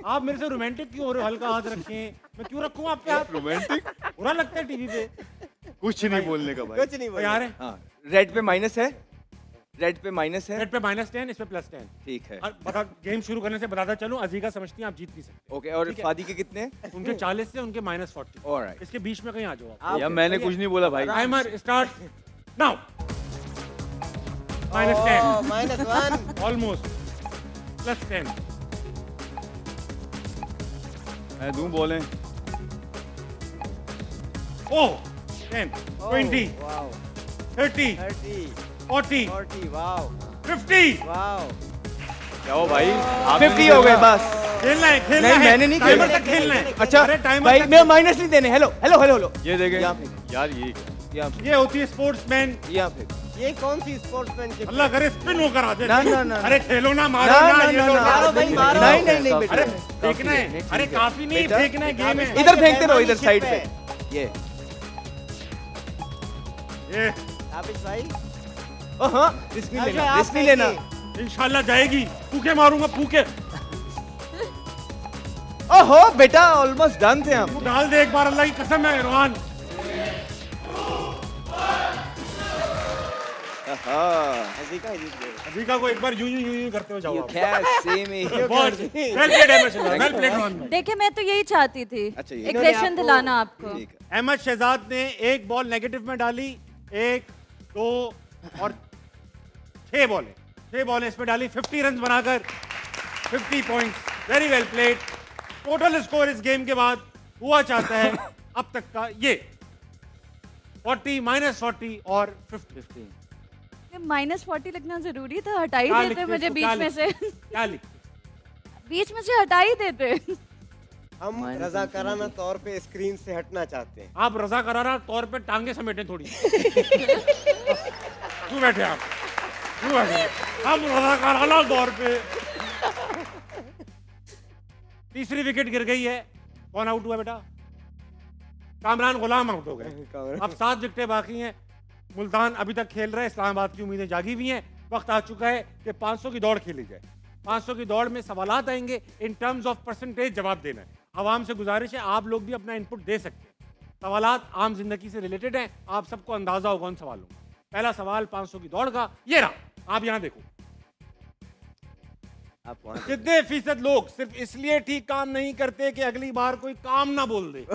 आप मेरे से रोमांटिक क्यों हो रहे हो? हल्का हाथ रखें, मैं क्यों रखूँ आप पे हाथ? रोमांटिक बुरा लगता है टीवी पे कुछ नहीं बोलने का भाई। कुछ नहीं बोला। यार। हाँ रेड पे माइनस है, रेड पे माइनस है। रेड पे -10, इस पे +10। ठीक है और बता, गेम शुरू करने से बताता चलूं, अजीका समझती हैं आप जीत नहीं सकते। ओके। और ठीक है। फादी के कितने हैं? उनके 40 से उनके -40। ऑलराइट। इसके बीच में कहीं आ जाओ आप। यार मैंने कुछ नहीं बोला भाई। Timer start now. -10, -1। ऑलमोस्ट +10। मैं दूं बॉलें? ओह 10, 20, वाओ। 30, 30, 40, 40, वाओ 50। वाओ। जाओ भाई, आप 50 हो गए बस। खेलना है, खेलना नहीं, है। मैंने नहीं टाइमर खेला। तक खेलना है। अच्छा अरे टाइमर भाई तक मैं माइनस नहीं देने। Hello hello hello hello. ये देखें यहाँ यार, ये यहाँ पे ये होती है स्पोर्ट्समैन। यहाँ पे। ये कौन सी स्पोर्ट्समैनशिप? अल्लाह करे स्पिन होकर आ जाए। ना, ना, ना। अरे खेलो ना, मारो ना, ना, ना, ये ना, लो ना, ना। मारो भाई, मारो। नहीं नहीं नहीं अरे बेटा, फेंकना है। अरे काफी नहीं, बेटा। फेंकना है, गेम है। इधर फेंकते रहो, इधर साइड पे। ये ये ताबिश भाई। हाँ रिस्क नहीं लेना, अच्छा, रिस्क नहीं लेना। इंशाल्लाह जाएगी। फूके मारूंगा, फूके। ओहो बेटा, ऑलमोस्ट डन थे हम। तू डाल दे एक बार, अल्लाह की कसम है रोहन। अजीका जीत गए। अजीका को एक बार यूं यूं यूं यूं करते हुए जाओ आप। सेम ही। बहुत well played Ahmed Shehzad, well played Rohan भाई। देखिए, मैं तो यही चाहती थी, अच्छा, ये- एग्रेशन दिलाना आपको। ठीक है। अहमद शहजाद ने एक बॉल नेगेटिव में डाली, 1, 2 और 6 बॉलें, 6 बॉलें इसमें डाली, 50 रन बनाकर 50 points. Very well played. Total score इस गेम के बाद हुआ चाहता है अब तक का ये 40, -40 और 50। -40 लिखना जरूरी था, हटा ही क्या देते लिखते मुझे हो? बीच क्या में से। क्या लिखते? बीच में से हटा ही देते। हम रजाकाराना तौर पे स्क्रीन से हटना चाहते हैं। आप रजा करारा तौर पे टांगे समेटें थोड़ी। क्यों बैठे आप? क्यों बैठे? हम रजा करारा तौर पे। तीसरी विकेट गिर गई है। कौन आउट हुआ बेटा? कामरान गुलाम आउट हो गए। अब 7 विकेटें बाकी हैं। मुल्तान अभी तक खेल रहे हैं, इस्लामाबाद की उम्मीदें जागी हुई हैं। वक्त आ चुका है कि 500 की दौड़ खेली जाए। 500 की दौड़ में सवालात आएंगे, इन टर्म्स ऑफ परसेंटेज जवाब देना है। आवाम से गुजारिश है, आप लोग भी अपना इनपुट दे सकते हैं। सवालात आम जिंदगी से रिलेटेड हैं, आप सबको अंदाजा होगा उन सवालों का। पहला सवाल 500 की दौड़ का ये रहा, आप यहाँ देखो। कितने फीसद लोग सिर्फ इसलिए ठीक काम नहीं करते कि अगली बार कोई काम ना बोल दे?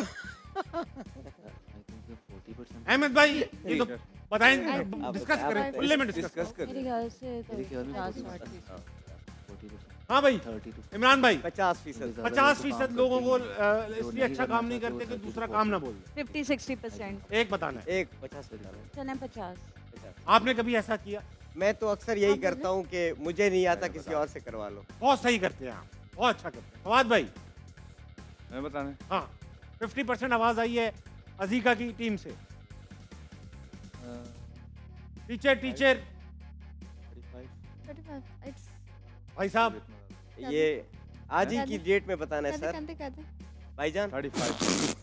अहमद भाई ये तो बताएंगे, डिस्कस करें, खुले में डिस्कस डिस्कस कर मेरे ख्याल से मेरे ख्याल में 50-60%। हाँ भाई 30 to इमरान भाई 50%। 50% लोगों को इसलिए अच्छा काम नहीं करते कि दूसरा काम ना बोल दे। 50-60%। एक बताना है, एक 50 चलें 50। आपने कभी ऐसा किया? मैं तो अक्सर यही करता हूँ कि मुझे नहीं आता, किसी और से करवा लो। बहुत सही करते हैं आप, बहुत अच्छा करते हैं। फवाद भाई मैं बताने हाँ 50% आवाज आई है अजीका की टीम से। टीचर 35 भाई साहब ये आज ही की डेट में बताना है सर। कहते भाईजान 35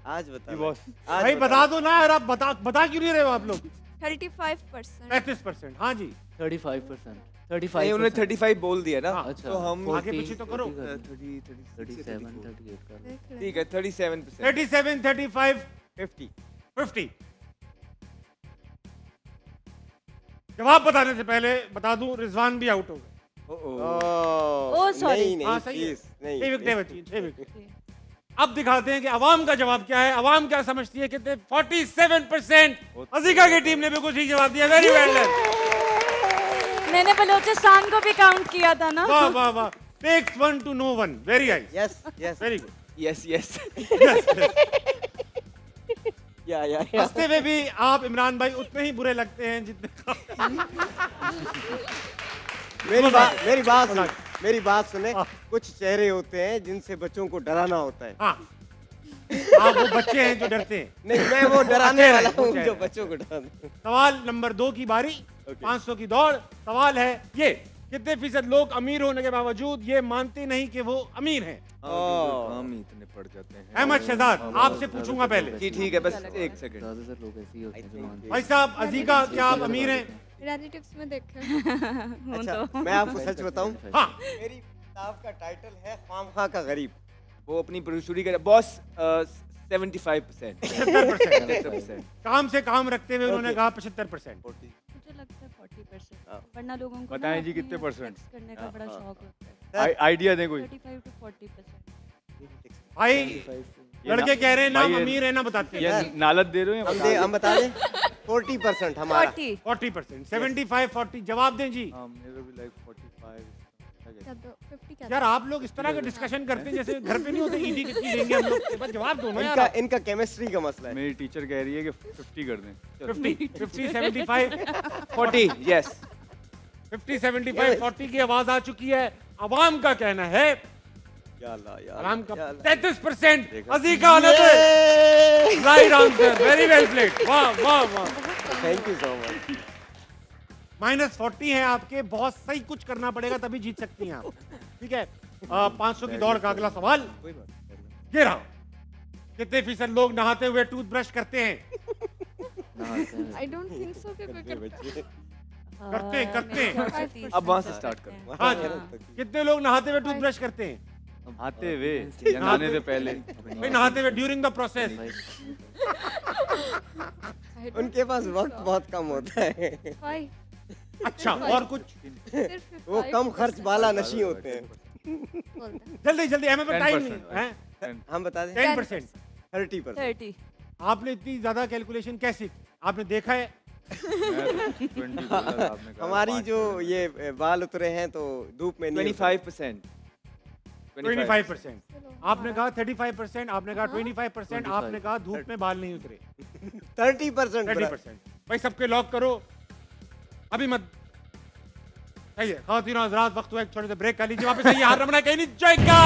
आज बता बॉस। आज भाई बता दो ना यार, आप बता क्यों नहीं रहे हो आप लोग? 35%। 35%। हाँ जी 35%। नहीं 35 उन्होंने 35 बोल दिया ना, अच्छा तो हम आगे पीछे तो करो। 37 38 कर ठीक है 37%। 37, 35, 50 50। जवाब बताने से पहले बता दूं रिजवान भी आउट हो गए। ओह, sorry। नहीं हाँ नहीं सही है, प्लीज नहीं 6 विकेटें बची, 6 विकेट। अब दिखाते हैं कि अवाम का जवाब क्या है, अवाम क्या समझती है। कितने? 47%। अजीका की टीम ने बिल्कुल ठीक जवाब दिया। Very well done. मैंने बलोचिस्तान को भी काउंट किया था ना। वाह वाह वाह। Takes 1 to know 1। Very nice, yes yes very good. Yes yes या हंसते हुए भी आप इमरान भाई उतने ही बुरे लगते हैं जितने मेरी बात सुने। हाँ। कुछ चेहरे होते हैं जिनसे बच्चों को डराना होता है। हाँ आप वो बच्चे हैं जो डरते हैं। नहीं मैं वो डराने वाला हूँ चेहरे। जो बच्चों को डराना। सवाल नंबर 2 की बारी। 500 की दौड़। सवाल है ये, कितने फीसद लोग अमीर होने के बावजूद ये मानते नहीं कि वो अमीर हैं? काम ही इतने पड़ जाते हैं। अहमद शहजाद आपसे पूछूंगा पहले। जी ठीक है, बस एक सेकंड। ज़्यादातर लोग ऐसे ही होते हैं जो मानते भाई साहब अजीका क्या आप अमीर हैं? रिलेटिव्स में देखे। अच्छा मैं आपको सच बताऊं, हाँ मेरी किताब का टाइटल है ख्वामखा का गरीब। वो अपनी प्रोड्यूसरी कर बॉस 75%। 75%। काम से काम रखते हुए उन्होंने कहा 75%। मुझे लगता है 40%। वरना लोगों को बताएं ना जी अपनी कितने परसेंट? flex करने का बड़ा शौक होता है। आइडिया दें कोई। 35 to 40%। भाई लड़के कह रहे हैं ना भाई ये- अमीर है ना बताते ये हैं। नालत दे रहे हो हम बता दें 40% हमारा। 40। 40%। 75, 40 जवाब दें जी। हाँ मेरे भी लाइक 45 क्या दो 50 क्या यार आप लोग इस तरह का डिस्कशन करते हैं जैसे घर पे नहीं होते ईडी कितनी देंगे हम लोग। बस जवाब दो ना यार। इनका केमिस्ट्री का मसला है। मेरी टीचर कह रही है कि 50 कर दें। 50, 75, 40 यस 50, 75, 40 की आवाज आ चुकी है। अवाम का कहना है या अल्लाह, या अवाम का अल्लाह, या अल्लाह। 33%। Azika another right answer. Very well played. वाह वाह वाह। Thank you so much. -40 है आपके। बहुत सही कुछ करना पड़ेगा तभी जीत सकती हैं आप। ठीक है 500 की दौड़ का अगला सवाल ये रहा। कितने फीसद लोग नहाते हुए टूथब्रश करते हैं? हैं। आई डोंट थिंक सो कि कोई करता करते हैं। अब वहाँ से स्टार्ट करो। हाँ जी। कितने लोग नहाते हुए टूथब्रश करते हैं? आते हुए या नहाने से पहले। भाई नहाते हुए ड्यूरिंग द प्रोसेस। उनके पास वक्त बहुत कम होता है। 5 अच्छा और कुछ? सिर्फ वो कम खर्च वाला नशी होते हैं। जल्दी जल्दी हमें पर टाइम नहीं है। हम बता दें 10%। 30%। 30। आपने इतनी ज्यादा कैलकुलेशन कैसे? आपने देखा है? हमारी जो ये बाल उतरे हैं तो धूप में नहीं उतरे। 25%। 25%। आपने कहा 35%, आपने कहा 25%, आपने कहा धूप में बाल नहीं उतरे। 30%। 30%। भाई सबके लॉक करो अभी मत। सही है खातिन हज़रात, वक्त हुआ एक छोटे से ब्रेक का। लीजिए वापस आइए। हार रमना कहीं नहीं जाएगा।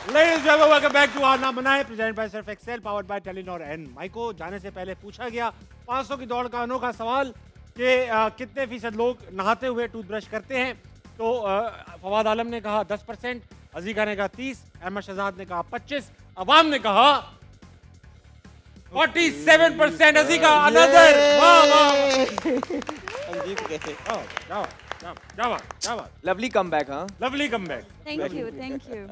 Ladies and gentlemen, welcome back to आना बनाए present by Surf Excel powered by Telenor and Mico. जाने से पहले पूछा गया 500 की दौड़ का अनोखा सवाल कि कितने फीसद लोग नहाते हुए टूथब्रश करते हैं। तो फवाद आलम ने कहा 10%, अजीका ने कहा 30, अहमद शहजाद ने कहा 25, अवाम ने कहा 47%। अजीका अनदर। वाह वाह हम जीत गए। Lovely comeback. हाँ lovely comeback. Thank you thank you.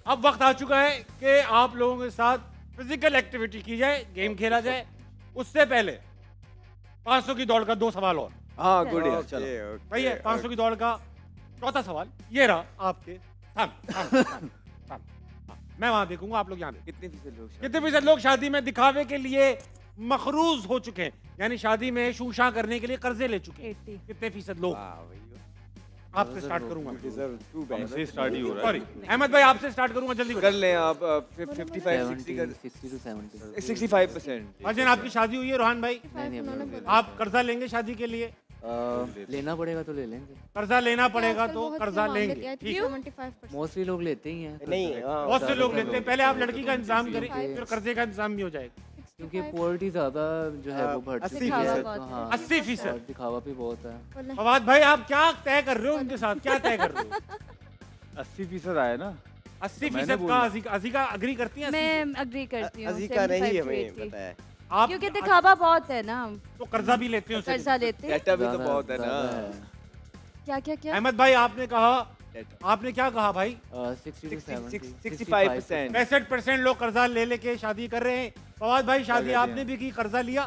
अब वक्त आ चुका है कि आप लोगों के साथ फिजिकल एक्टिविटी की जाए, गेम खेला जाए। उससे पहले 500 की दौड़ का 2 सवाल और। हाँ गुड चलो। यार चलो भाई है 500 की दौड़ का चौथा सवाल ये रहा आपके सामने। हाँ, मैं वहां देखूंगा, आप लोग यहाँ देखो। कितने फीसद लोग कितने फीसद लोग शादी में दिखावे के लिए मखरूज हो चुके हैं, यानी शादी में शूशा करने के लिए कर्जे ले चुके हैं? 80। कितने फीसद लोग? आपसे स्टार्ट करूंगा। हमसे स्टार्ट ही हो रहा सॉरी अहमद भाई, आपसे स्टार्ट करूंगा, जल्दी कर करो। लें आप 55 60 का 60 to 70 65%। अजय आपकी शादी हुई है, रोहान भाई नहीं उन्होंने अभी बोला। आप कर्जा लेंगे शादी के लिए? लेना पड़ेगा तो ले लेंगे। कर्जा लेना पड़ेगा आजकल तो बहुत कर्जा से मान लेते लेंगे, हैं, ठीक है। 75%। मोस्टली लोग लेते ही हैं तो नहीं, direct- हाँ, बहुत से लोग ज़्यादातर लेते हैं, पहले आप लड़की का इंतजाम करें, 65 फिर कर्जे का इंतजाम भी हो जाएगा। क्योंकि पॉवर्टी ज्यादा जो है वो बढ़ती 80%। तो हाँ 80%। और दिखावा भी बहुत है। फवाद भाई आप क्या तय कर रहे हो उनके साथ, क्या तय कर रहे हो? 80% आया ना। 80% का अजीका अग्री करती है? मैं अग्री करती हूँ। अजीका नहीं 75 to हमें 80 पता है। आप क्योंकि दिखावा बहुत है ना, तो कर्जा भी लेते हो उससे? कर्जा लेते हैं। डेटा भी तो ज़्यादा- बहुत है ना। ज़्यादा है। क्या क्या क्या? अहमद भाई आपने कहा, आपने क्या कहा भाई? 60 to 70 65%। 65% लोग कर्जा ले लेके शादी कर रहे हैं। फवाद भाई शादी लेते आपने हैं। भी की, कर्जा लिया?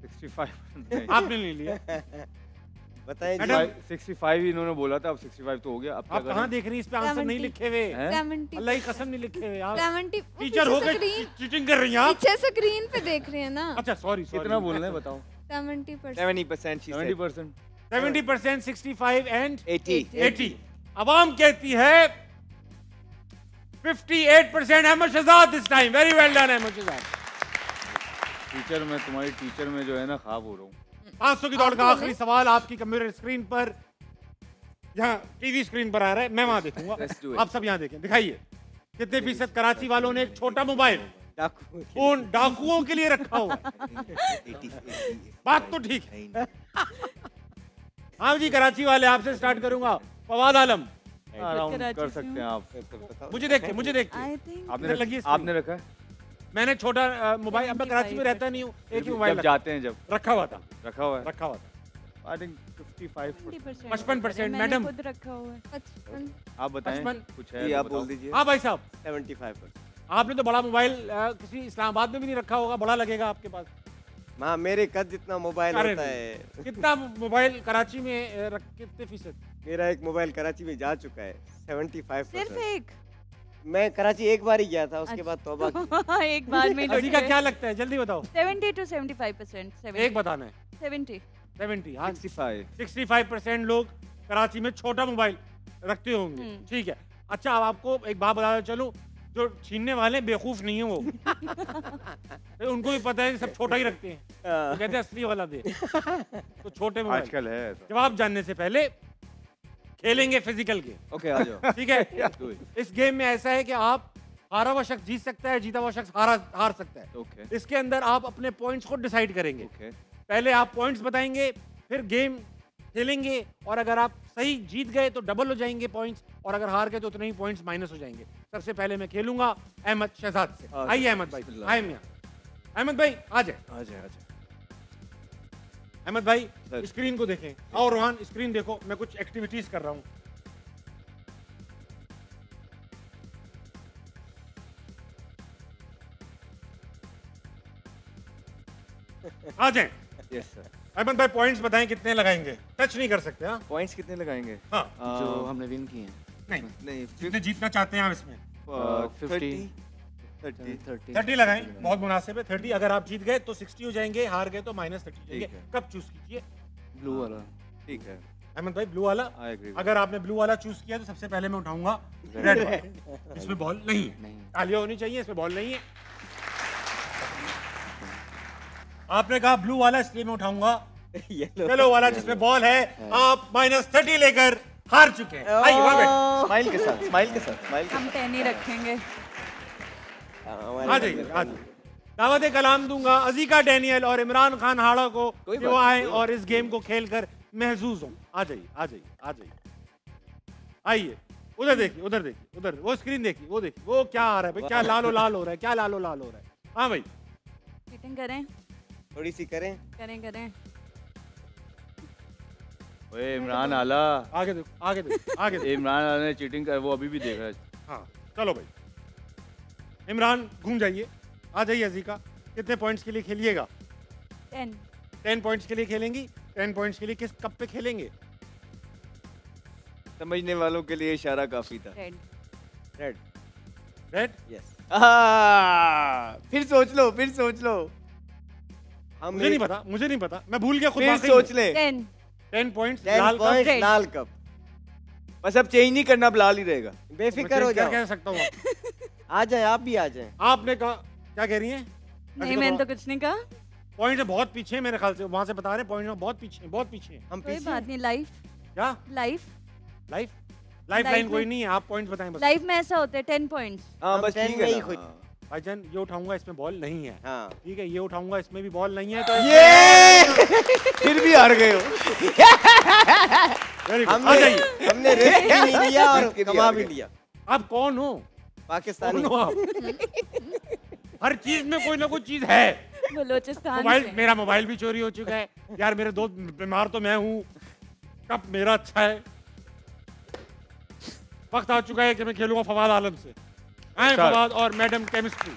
65 आपने नहीं लिया। बताएं जी। मैडम 65 इन्होंने बोला था, अब 65 तो हो गया। अब क्या आप कहाँ देख रही हैं? इस पे आंसर 70 नहीं लिखे हुए। हैं? 70 अल्लाह की कसम नहीं लिखे हुए आप। 70 टीचर हो गए, चीटिंग कर रही हैं आप। पीछे स्क्रीन पे देख रहे हैं ना। अच्छा सॉरी कितना बोलना है बताओ? 70%। 70% she said। 70%। 70%, 65 एंड 80। 80। अवाम कहती है 58%। Ahmed Shehzad this time, very well done Ahmed Shehzad. Teacher में तुम्हारी टीचर में जो है ना ख्वाब हो रहा हूँ। 500 की दौड़ का आप आखिरी सवाल आपकी कंप्यूटर स्क्रीन पर, यहाँ टीवी स्क्रीन पर आ रहा है, मैं वहां देखूंगा, Let's do it। आप सब यहाँ देखें। दिखाइए कितने फीसद कराची वालों ने एक छोटा मोबाइल डाकू। फोन डाकुओं के लिए रखा हुआ? 80। बात तो ठीक है। हाँ जी कराची वाले, आपसे स्टार्ट करूंगा। फवाद आलम अराउंड कराची कर से सकते हैं आप। मुझे देखते, मुझे देखते। आई थिंक इधर लगी है screen। आपने रखा है? मैंने छोटा मोबाइल, अब मैं कराची में रहता नहीं हूँ, एक ही मोबाइल जब जाते हैं जब रखा हुआ था, रखा हुआ है। रखा हुआ था। I think 55%। 55%, मैंने मैडम। खुद रखा हुआ है। 55। आप बताएं 55? कुछ है जी तो आप बताओ। बोल दीजिए। हाँ भाई साहब, 75%। आपने तो बड़ा मोबाइल किसी इस्लामाबाद में भी नहीं रखा होगा, बड़ा लगेगा आपके पास। हाँ, मेरे कद जितना मोबाइल अरे होता नहीं। है। कितना मोबाइल कराची में कितने फीसद? मेरा एक मोबाइल कराची में जा चुका है, सिर्फ 75%। एक? मैं कराची एक बार ही गया था, उसके बाद तौबा की। एक बार में अजी का क्या लगता है, जल्दी बताओ। 70 to 75%। एक बताना है। 70। 70, हाँ 65। 65% लोग कराची में छोटा मोबाइल रखते होंगे, ठीक है। अच्छा अब आपको एक बात बताता चलूं, जो छीनने वाले बेवकूफ नहीं है वो उनको भी पता है कि सब छोटा ही रखते हैं, तो कहते हैं असली वाला दे, तो छोटे मोबाइल। आजकल है ऐसा। जवाब जानने से पहले खेलेंगे फिजिकल गेम, ओके आ जाओ। ठीक है। इस गेम में ऐसा है कि आप हारा हुआ शख्स जीत सकता है, जीता हुआ शख्स हार सकता है। ओके इसके अंदर आप अपने पॉइंट्स को डिसाइड करेंगे। ओके पहले आप पॉइंट्स बताएंगे, फिर गेम खेलेंगे, और अगर आप सही जीत गए तो डबल हो जाएंगे पॉइंट्स, और अगर हार गए तो उतने ही पॉइंट्स माइनस हो जाएंगे। सबसे पहले मैं खेलूंगा अहमद शहजाद से। आइए अहमद भाई, आइए मियां। अहमद भाई आ जाए। आ जाए अहमद भाई सर। स्क्रीन को देखें, आओ रोहान स्क्रीन देखो, मैं कुछ एक्टिविटीज कर रहा हूँ। आ जाए। Yes sir. अहमद भाई पॉइंट्स बताएं कितने लगाएंगे, टच नहीं कर सकते। हाँ पॉइंट्स कितने लगाएंगे? हाँ जो हमने विन किए हैं नहीं, नहीं जितने जीतना चाहते हैं आप इसमें 50 30 30 30 लगाएं, बहुत मुनासिब है 30। अगर आप जीत गए तो 60 हो जाएंगे, हार गए तो -30 हो जाएंगे। ठीक है। कब चूज कीजिए? ब्लू वाला ठीक है। अहमद भाई ब्लू वाला। I agree. अगर आपने ब्लू वाला चूज किया तो सबसे पहले मैं उठाऊंगा रेड वाला, इसमें बॉल नहीं है। नहीं तालियां होनी चाहिए, इसमें बॉल नहीं है। आपने कहा ब्लू वाला, इसलिए मैं उठाऊंगा येलो वाला जिसमें बॉल है। आप -30 लेकर हार चुके हैं। आइए वहां बैठ, स्माइल के साथ, स्माइल के साथ, स्माइल के हम 10 ही रखेंगे। आ जाइए, आ जाइए। दावत कलाम दूंगा अजीका डैनियल और इमरान खान हाड़ा को कोई कि बात वो नहीं, आए कोई और इस गेम को खेलकर महजूज हों। आ जाइए, आ जाइए, आ जाइए। आइए उधर देखिए, उधर देखिए, उधर वो स्क्रीन देखिए, वो देखिए, वो क्या आ रहा है भाई, क्या लालो लाल हो रहा है, क्या लालो लाल हो रहा है। हाँ भाई चीटिंग करें थोड़ी सी करें। करें करें। ओए इमरान आला, आगे देखो, आगे देखो, आगे देखो। इमरान आला ने चीटिंग कर, वो अभी भी देख रहा है। हाँ चलो भाई, इमरान घूम जाइए, आ जाइए। अजीका कितने पॉइंट्स के लिए खेलिएगा? 10। 10 पॉइंट्स के लिए खेलेंगी। 10 पॉइंट्स के लिए किस कप पे खेलेंगे? समझने वालों के लिए इशारा काफी था। रेड। रेड। रेड? यस। फिर सोच लो, फिर सोच लो। हम मुझे नहीं पता, मुझे नहीं पता, मैं भूल गया खुद। फिर सोच ले। 10 पॉइंट्स 10 लाल पॉइंट्स Red. लाल कप। बस अब चेंज नहीं करना, अब लाल ही रहेगा। बेफिक्र हो क्या जाओ। कह सकता हूँ? आ जाए, आप भी आ जाए। आपने कहा क्या कह रही हैं? नहीं, मैंने तो कुछ नहीं कहा। पॉइंट बहुत पीछे है मेरे ख्याल से, वहां से बता रहे हैं पॉइंट बहुत पीछे, बहुत पीछे। हम कोई पीछे बात नहीं, लाइफ क्या लाइफ लाइफ लाइफ लाइन में- कोई नहीं है, आप पॉइंट्स बताएं बस। लाइफ में ऐसा होता है 10 पॉइंट्स। हाँ हम बस 10 ठीक में है ही ना। खुद। हाँ। भाईजान ये उठाऊंगा, इसमें बॉल नहीं है। हाँ। ठीक है, ये उठाऊंगा, इसमें भी बॉल नहीं है, तो ये फिर भी हार गए हो। वेरी गुड, आ हमने जाइए। हमने रिस्क भी नहीं लिया और रिस्क भी कमा आ भी गए। लिया। आप कौन हो? पाकिस्तानी। कौन हो आप? हर चीज में कोई ना कोई चीज है। बलोचिस्तान मोबाइल, से। मेरा मोबाइल भी चोरी हो चुका है यार, मेरे दोस्त बीमार तो मैं हूँ, कब मेरा अच्छा है। वक्त आ चुका है कि मैं खेलूंगा फवाद आलम से। आए फवाद और मैडम केमिस्ट्री।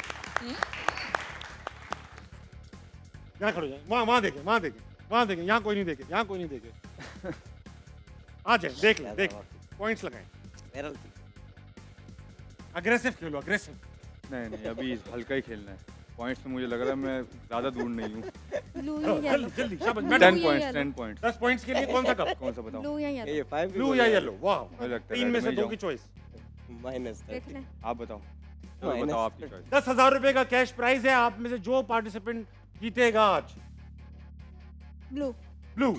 यहाँ खड़ो जाए, वहाँ देखे, वहाँ देखे, वहाँ देखे, यहाँ कोई नहीं देखे, यहाँ कोई नहीं देखे। आ जाए, देख ले, देख, पॉइंट्स लगाए। अग्रेसिव खेलो, अग्रेसिव। नहीं नहीं, अभी हल्का ही खेलना है। पॉइंट्स में मुझे लग रहा है मैं ज्यादा दूर नहीं हूँ। ब्लू या जल्दी येलो? जल्दी, शाबाश 10 मैडम। Points 10 points. 10 पॉइंट्स के लिए कौन सा कप? कौन सा बताओ? ब्लू या येलो? ये 5 ब्लू या येलो? वाह, मुझे लगता है 3 में red से में 2 जाऊं। की चॉइस। माइनस देख ले। आप बताओ, चलो Minus बताओ आपकी चॉइस। 10,000 रुपए का कैश प्राइज है, आप में से जो पार्टिसिपेंट जीतेगा आज। ब्लू। ब्लू।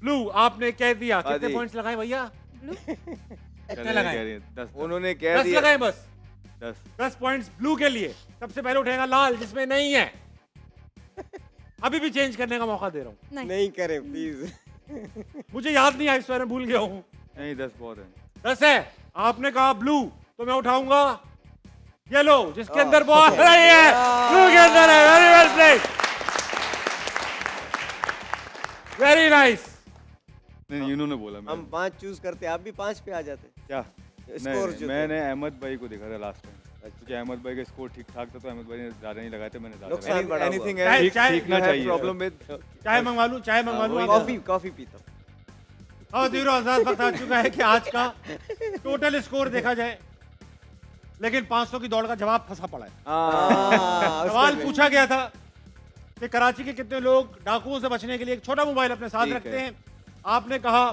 ब्लू आपने कह दिया। कितने आदि। पॉइंट्स लगाए भैया? ब्लू। कितने लगाए? 10 उन्होंने कह 10 दिया। लगाए बस। 10 10 पॉइंट्स ब्लू के लिए। सबसे पहले उठेगा लाल, जिसमें नहीं है। अभी भी चेंज करने का मौका दे रहा हूँ। नहीं। नहीं करे प्लीज। मुझे याद नहीं है, इस बारे में भूल गया हूँ। नहीं 10 बहुत है। 10 है, आपने कहा ब्लू, तो मैं उठाऊंगा येलो, जिसके अंदर बॉल नहीं है। ब्लू के अंदर है। Very well played, very nice. नहीं इन्होंने बोला। हम 5 चूज करते, आप भी 5 पे आ जाते। क्या स्कोर जो मैंने अहमद भाई को देखा था लास्ट टाइम, क्योंकि अहमद भाई का स्कोर ठीक ठाक था, तो अहमद भाई ने ज्यादा नहीं लगाए थे, मैंने ज्यादा नुकसान लगाए। बड़ा हुआ। एनीथिंग चाय- एल्स चाय- सीखना चाहिए। प्रॉब्लम विद चाय मंगवा लूं, चाय मंगवा लूं? कॉफी पीता हूँ। और धीरो आजाद, वक्त आ चुका है कि आज का टोटल स्कोर देखा जाए, लेकिन 500 की दौड़ का जवाब फंसा पड़ा है। सवाल पूछा गया था कि कराची के कितने लोग डाकुओं से बचने के लिए एक छोटा मोबाइल अपने साथ ठीक रखते है। हैं। आपने कहा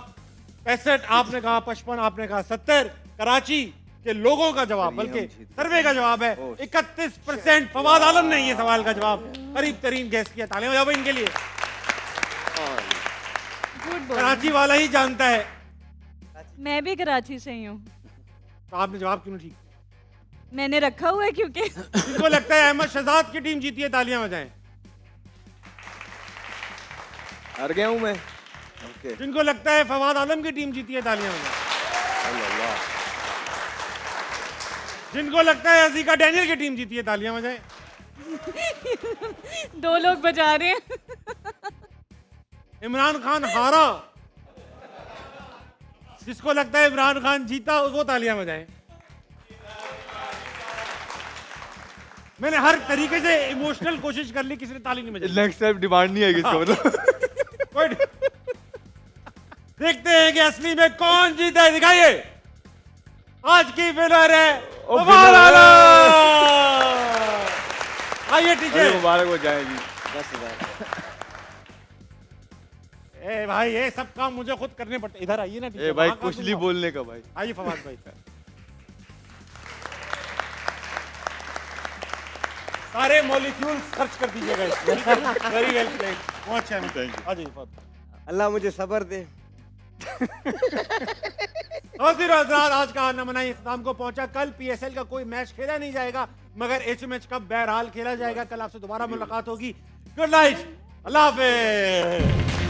65, आपने कहा 55, आपने कहा 70। कराची के लोगों का जवाब, अरे बल्कि हम जीत गए। सर्वे का जवाब है ओह, 31%। फवाद आलम ने ये सवाल का जवाब करीब तरीन गैस किया। तालियां बजाओ इनके लिए। झूठ बोल। कराची वाला ही जानता है। मैं भी कराची से ही हूँ। तो आपने जवाब क्यों नहीं ठीक? मैंने रखा हुआ है क्योंकि जिनको लगता है अहमद शहजाद की टीम जीती है, तालियां बजाएं। हार गया हूँ मैं। ओके। जिनको लगता है फवाद आलम की टीम जीती है, तालियां बजाएं। जिनको लगता है अजीका डैनियल की टीम जीती है, तालियां बजाएं। 2 लोग बजा रहे हैं। इमरान खान हारा, जिसको लगता है इमरान खान जीता, वो तालियां बजाएं। मैंने हर तरीके से इमोशनल कोशिश कर ली, किसी ने ताली नहीं बजाई। नेक्स्ट टाइम डिमांड नहीं आएगी इसका मतलब। कोई नहीं। देखते हैं कि असली में कौन जीता है, दिखाइए। आज की विनर है फवाद आलम। आइए टीचर। मुबारक हो जाएगी। 10,000। ए भाई, ये सब काम मुझे खुद करने पड़ते। इधर आइए ना टीचर। ए भाई वहाँ कहाँ कुछ नहीं तुम? बोलने का भाई। आइए फवाद भाई। सारे मॉलिक्यूल सर्च कर दीजिएगा इसमें। वेरी वेल प्लेड, बहुत अच्छा है। Thank you. आ जाइए फवाद। अल्लाह मुझे सब्र दे। और फिर हज़रात, आज का नमनाई इख्तिताम को पहुंचा। कल पीएसएल का कोई मैच खेला नहीं जाएगा, मगर एचएमएच कप बहरहाल खेला जाएगा। कल आपसे दोबारा मुलाकात होगी। गुड नाइट, अल्लाह हाफिज़।